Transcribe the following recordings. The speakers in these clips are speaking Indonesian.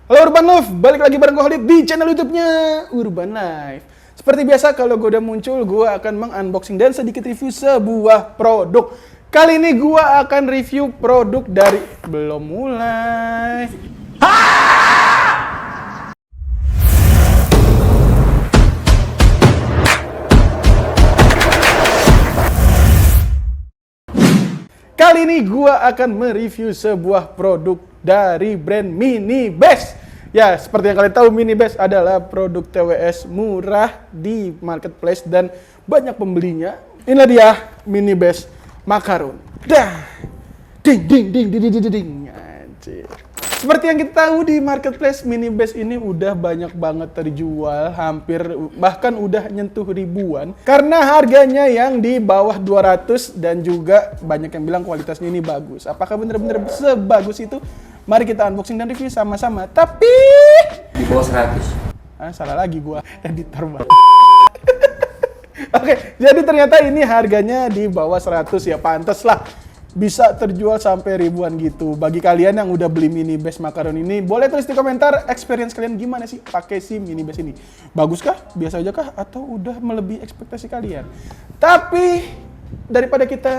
Halo Urban Life, balik lagi bareng gue Khalid di channel YouTube-nya Urban Life. Seperti biasa kalau gue udah muncul, gue akan mengunboxing dan sedikit review sebuah produk. Kali ini gue akan review produk dari belum mulai. Kali ini gue akan mereview sebuah produk dari brand Minibest. Ya, seperti yang kalian tahu, Minibest adalah produk TWS murah di marketplace dan banyak pembelinya. Inilah dia Minibest Macaron. Dah, ding ding ding ding ding ding ding. Anjir. Seperti yang kita tahu di marketplace, Minibest ini udah banyak banget terjual, hampir bahkan udah nyentuh ribuan. Karena harganya yang di bawah 200 dan juga banyak yang bilang kualitasnya ini bagus. Apakah bener-bener sebagus itu? Mari kita unboxing dan review sama-sama. Tapi di bawah 100. Salah lagi gua, editor banget. Oke, jadi ternyata ini harganya di bawah 100 ya, pantes lah. Bisa terjual sampai ribuan gitu. Bagi kalian yang udah beli Minibest Macaron ini, boleh tulis di komentar experience kalian gimana sih pakai si Minibest ini. Bagus kah? Biasa aja kah? Atau udah melebihi ekspektasi kalian? Tapi daripada kita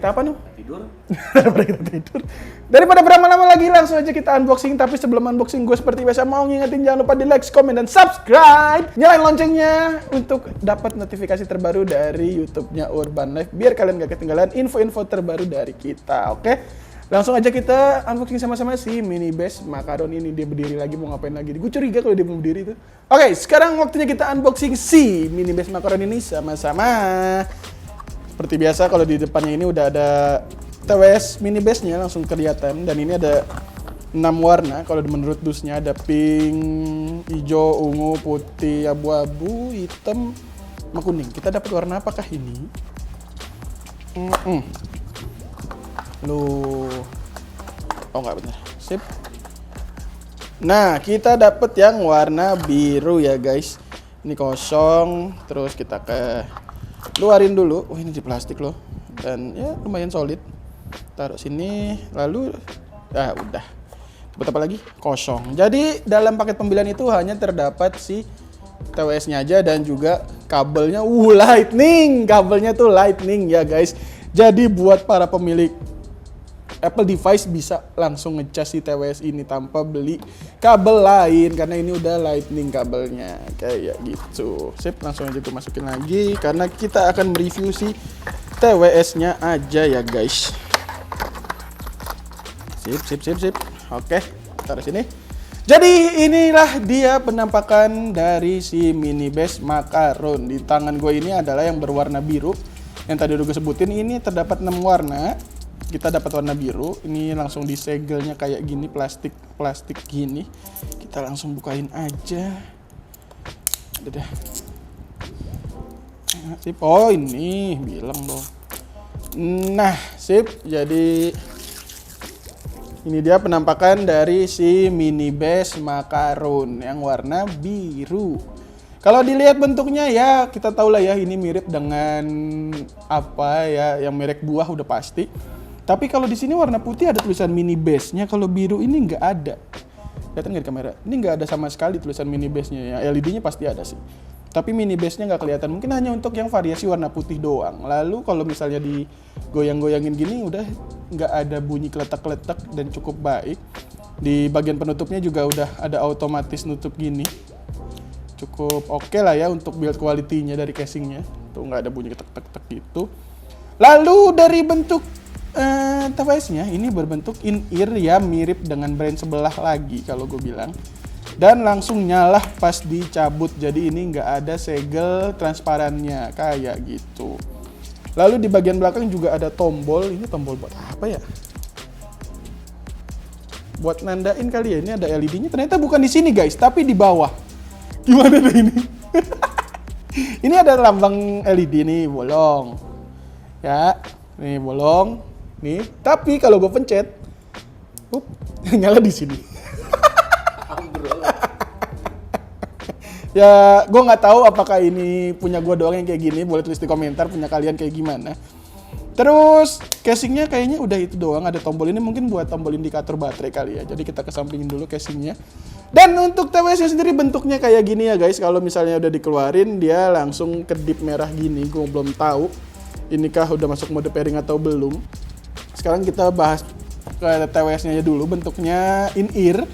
apa nih? Tidur. Daripada kita tidur. Daripada berlama-lama lagi, langsung aja kita unboxing. Tapi sebelum unboxing, gue seperti biasa mau ngingetin jangan lupa di like, comment, dan subscribe. Nyalain loncengnya untuk dapat notifikasi terbaru dari YouTube-nya Urban Life. Biar kalian gak ketinggalan info-info terbaru dari kita, oke? Langsung aja kita unboxing sama-sama si Minibest Macaron ini. Dia berdiri lagi, mau ngapain lagi? Gue curiga kalau dia mau berdiri tuh. Oke, sekarang waktunya kita unboxing si Minibest Macaron ini sama-sama. Seperti biasa kalau di depannya ini udah ada TWS Minibest-nya langsung kelihatan, dan ini ada 6 warna. Kalau menurut dusnya ada pink, hijau, ungu, putih, abu-abu, hitam, sama kuning. Kita dapat warna apakah ini? Loh. Oh nggak bener. Sip. Nah, kita dapat yang warna biru ya guys. Ini kosong, terus kita keluarin dulu. Oh, ini di plastik loh. Dan ya lumayan solid. Taruh sini, lalu udah. Dapat apa lagi? Kosong. Jadi dalam paket pembelian itu hanya terdapat si TWS-nya aja dan juga kabelnya. Lightning. Kabelnya tuh lightning ya guys. Jadi buat para pemilik Apple device bisa langsung ngecas si TWS ini tanpa beli kabel lain, karena ini udah lightning kabelnya kayak gitu. Sip, langsung aja gue masukin lagi karena kita akan mereview si TWS-nya aja ya guys. Sip. Oke, taruh sini. Jadi inilah dia penampakan dari si Minibest Macaron. Di tangan gue ini adalah yang berwarna biru. Yang tadi udah gue sebutin, ini terdapat 6 warna. Kita dapat warna biru. Ini langsung disegelnya kayak gini, plastik gini. Kita langsung bukain aja. Udah. Sip. Oh, ini bilang dong. Nah, sip. Jadi ini dia penampakan dari si Minibest Macaron yang warna biru. Kalau dilihat bentuknya ya kita tahu lah ya, ini mirip dengan apa ya, yang merek buah udah pasti. Tapi kalau di sini warna putih ada tulisan Minibest-nya, kalau biru ini nggak ada. Kelihatan nggak di kamera? Ini nggak ada sama sekali tulisan Minibest-nya ya. LED-nya pasti ada sih. Tapi Minibest-nya nggak kelihatan. Mungkin hanya untuk yang variasi warna putih doang. Lalu kalau misalnya digoyang-goyangin gini udah nggak ada bunyi keletak-keletak dan cukup baik. Di bagian penutupnya juga udah ada otomatis nutup gini. Cukup oke lah ya untuk build quality-nya dari casingnya. Tuh nggak ada bunyi ketek-ketek gitu. Lalu dari bentuk TWS-nya ini berbentuk in-ear ya, mirip dengan brand sebelah lagi kalau gue bilang. Dan langsung nyala pas dicabut, jadi ini nggak ada segel transparannya kayak gitu. Lalu di bagian belakang juga ada tombol. Ini tombol buat apa ya? Buat nandain kali ya. Ini ada LED-nya. Ternyata bukan di sini guys, tapi di bawah. Gimana deh ini? Ini ada lambang LED nih, bolong. Ya, nih bolong. Nih, tapi kalau gue pencet, nyala di sini. Ya, gue nggak tahu apakah ini punya gue doang yang kayak gini. Boleh tulis di komentar punya kalian kayak gimana. Terus casingnya kayaknya udah itu doang, ada tombol ini mungkin buat tombol indikator baterai kali ya. Jadi kita kesampingin dulu casingnya. Dan untuk TWS-nya sendiri bentuknya kayak gini ya guys. Kalau misalnya udah dikeluarin dia langsung kedip merah gini. Gue belum tahu inikah udah masuk mode pairing atau belum. Sekarang kita bahas ke TWS-nya dulu. Bentuknya in-ear,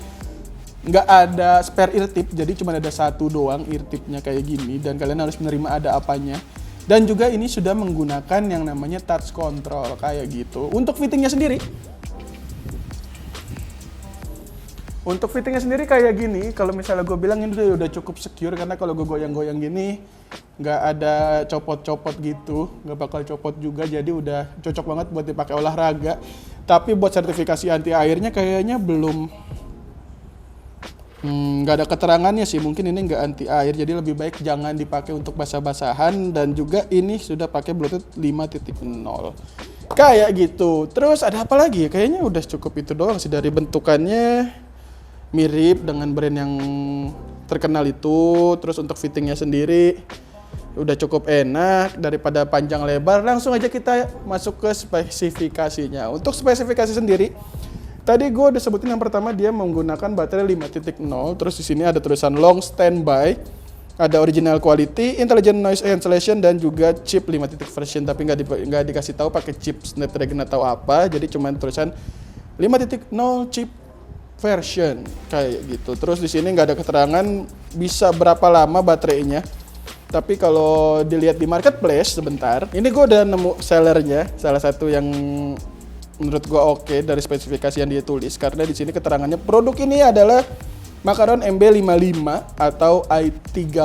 nggak ada spare ear tip, jadi cuma ada satu doang ear tipnya kayak gini. Dan kalian harus menerima ada apanya. Dan juga ini sudah menggunakan yang namanya touch control kayak gitu. Untuk fittingnya sendiri kayak gini. Kalau misalnya gue bilang ini udah cukup secure, karena kalau gue goyang-goyang gini nggak ada copot-copot gitu, nggak bakal copot juga. Jadi udah cocok banget buat dipakai olahraga. Tapi buat sertifikasi anti airnya kayaknya belum. Nggak ada keterangannya sih, mungkin ini nggak anti air, jadi lebih baik jangan dipakai untuk basah-basahan. Dan juga ini sudah pakai Bluetooth 5.0 kayak gitu. Terus ada apa lagi ya? Kayaknya udah cukup itu doang sih. Dari bentukannya mirip dengan brand yang terkenal itu. Terus untuk fittingnya sendiri udah cukup enak. Daripada panjang lebar, langsung aja kita masuk ke spesifikasinya. Untuk spesifikasi sendiri, tadi gue udah sebutin yang pertama dia menggunakan baterai 5.0, terus di sini ada tulisan long standby, ada original quality, intelligent noise cancellation, dan juga chip 5 version, tapi nggak dikasih tahu pakai chip Snapdragon atau apa, jadi cuma tulisan 5.0 chip version kayak gitu. Terus di sini nggak ada keterangan bisa berapa lama baterainya. Tapi kalau dilihat di marketplace sebentar, ini gue udah nemu sellernya, salah satu yang menurut gua oke dari spesifikasi yang dia tulis, karena di sini keterangannya produk ini adalah Makaron MB55 atau i13.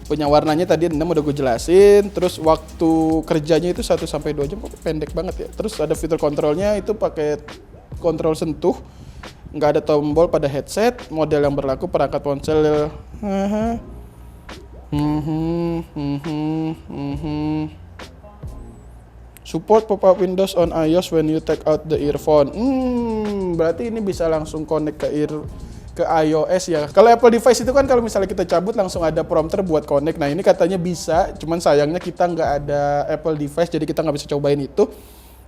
Punya warnanya tadi 6 udah gue jelasin. Terus waktu kerjanya itu 1-2 jam, kok pendek banget ya. Terus ada fitur kontrolnya itu pakai kontrol sentuh. Nggak ada tombol pada headset. Model yang berlaku perangkat ponsel support pop-up Windows on iOS when you take out the earphone. Berarti ini bisa langsung connect ke iOS ya. Kalau Apple device itu kan kalau misalnya kita cabut langsung ada prompter buat connect. Nah ini katanya bisa, cuman sayangnya kita nggak ada Apple device, jadi kita nggak bisa cobain itu.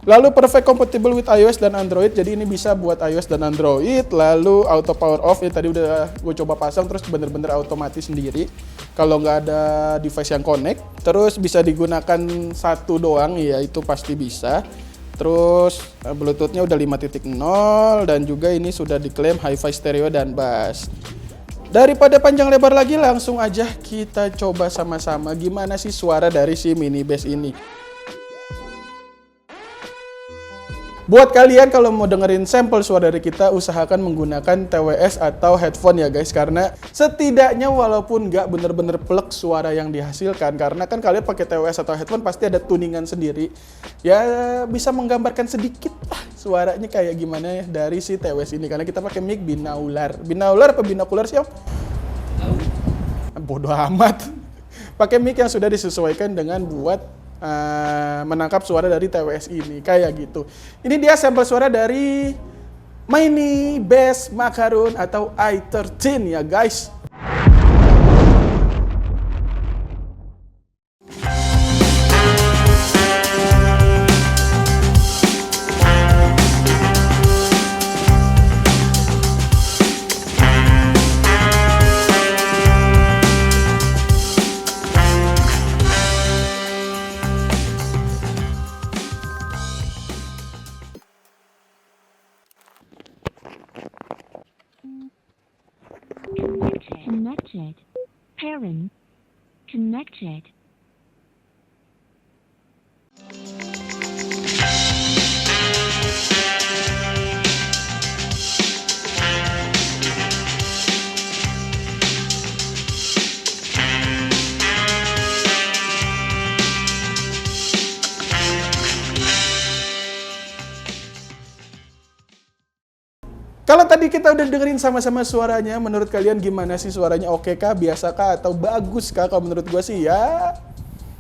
Lalu perfect compatible with iOS dan Android, jadi ini bisa buat iOS dan Android. Lalu auto power off, ya tadi udah gue coba pasang, terus bener-bener otomatis sendiri kalau nggak ada device yang connect. Terus bisa digunakan satu doang, ya itu pasti bisa. Terus Bluetooth-nya udah 5.0 dan juga ini sudah diklaim hi-fi stereo dan bass. Daripada panjang lebar lagi, langsung aja kita coba sama-sama gimana sih suara dari si mini bass ini. Buat kalian kalau mau dengerin sampel suara dari kita, usahakan menggunakan TWS atau headphone ya guys, karena setidaknya walaupun nggak bener-bener plek suara yang dihasilkan, karena kan kalian pakai TWS atau headphone pasti ada tuningan sendiri, ya bisa menggambarkan sedikit lah suaranya kayak gimana ya dari si TWS ini, karena kita pakai mic binaural. Binaural apa binokular sih om? Bodoh amat. Pakai mic yang sudah disesuaikan dengan buat menangkap suara dari TWS ini kayak gitu. Ini dia sampel suara dari Mini Bass Makaron atau i13 ya guys. Connected. Pairing. Connected. Kalau tadi kita udah dengerin sama-sama suaranya, menurut kalian gimana sih suaranya? Oke kah, biasa kah, atau bagus kah? Kalau menurut gue sih ya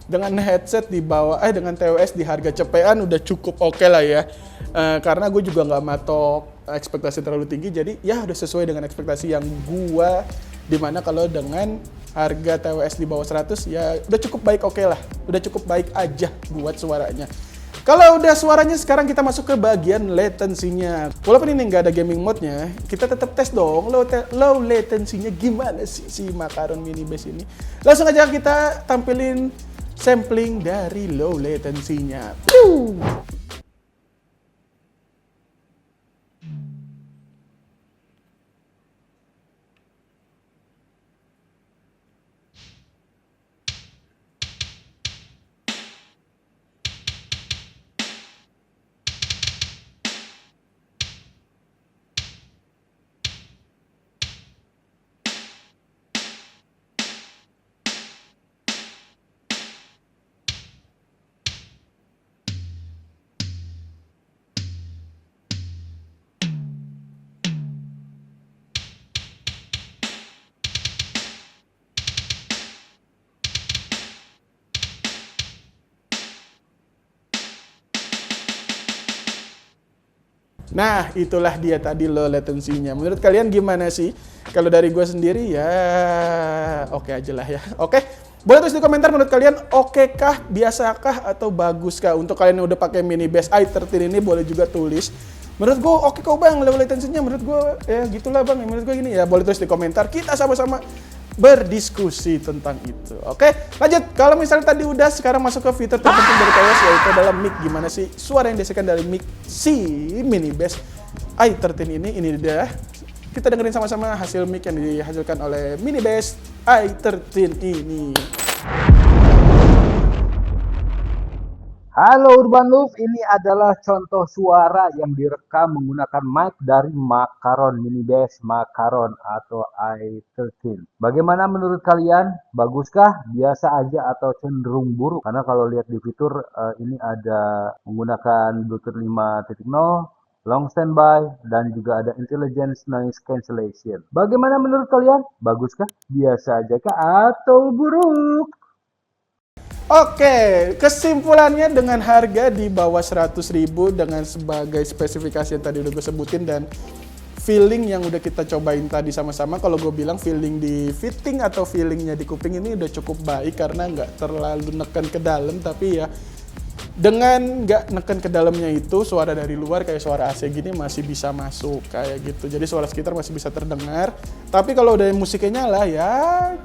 dengan headset di bawah, dengan TWS di harga cepean udah cukup oke lah ya. Karena gue juga nggak matok ekspektasi terlalu tinggi, jadi ya udah sesuai dengan ekspektasi yang gue Dimana kalau dengan harga TWS di bawah 100 ya udah cukup baik, oke lah. Udah cukup baik aja buat suaranya. Kalau udah suaranya, sekarang kita masuk ke bagian latensinya. Walaupun ini nggak ada gaming mode-nya, kita tetap tes dong low latensinya gimana sih si Makaron Mini Bass ini. Langsung aja kita tampilin sampling dari low latensinya. Nah, itulah dia tadi low latensinya. Menurut kalian gimana sih? Kalau dari gue sendiri ya oke aja lah ya. Oke, boleh tulis di komentar menurut kalian oke kah, biasakah, atau bagus kah? Untuk kalian yang udah pakai Mini Bass i13 ini boleh juga tulis. Menurut gue oke kok bang, low latensinya menurut gue ya gitulah bang. Menurut gue gini ya, boleh tulis di komentar. Kita sama-sama berdiskusi tentang itu. Oke, lanjut. Kalau misalnya tadi udah, sekarang masuk ke fitur terpenting dari TWS, yaitu adalah mic. Gimana sih suara yang dihasilkan dari mic si Mini Bass i13 ini? Ini dia. Kita dengerin sama-sama hasil mic yang dihasilkan oleh Mini Bass i13 ini. Halo Urban Love, ini adalah contoh suara yang direkam menggunakan mic dari Makaron Mini Bass Makaron atau i13. Bagaimana menurut kalian? Baguskah? Biasa aja atau cenderung buruk? Karena kalau lihat di fitur ini ada menggunakan Bluetooth 5.0, long standby, dan juga ada intelligence noise cancellation. Bagaimana menurut kalian? Baguskah? Biasa aja kah atau buruk? Oke, kesimpulannya dengan harga di bawah 100.000 dengan sebagai spesifikasi yang tadi udah gue sebutin dan feeling yang udah kita cobain tadi sama-sama, kalau gue bilang feeling di fitting atau feelingnya di kuping ini udah cukup baik karena nggak terlalu neken ke dalam, tapi ya dengan nggak neken ke dalamnya itu suara dari luar kayak suara AC gini masih bisa masuk kayak gitu, jadi suara sekitar masih bisa terdengar. Tapi kalau udah musiknya nyala ya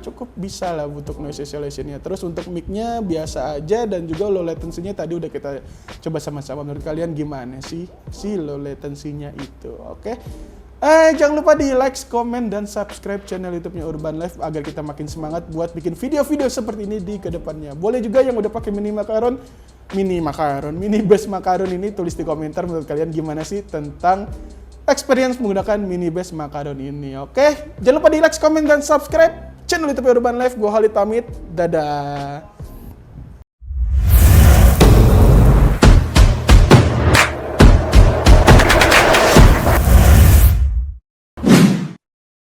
cukup bisa lah untuk noise isolation-nya. Terus untuk mic-nya biasa aja dan juga low latency-nya tadi udah kita coba sama-sama. Menurut kalian gimana sih si low latency-nya itu? Oke. Jangan lupa di like, comment, dan subscribe channel YouTube-nya Urban Life agar kita makin semangat buat bikin video-video seperti ini di kedepannya. Boleh juga yang udah pakai Mini Bass Makaron ini tulis di komentar menurut kalian gimana sih tentang experience menggunakan Mini Bass Makaron ini. Oke, jangan lupa di like, comment, dan subscribe channel YouTube Urban Life. Gue Khalid pamit, dadah.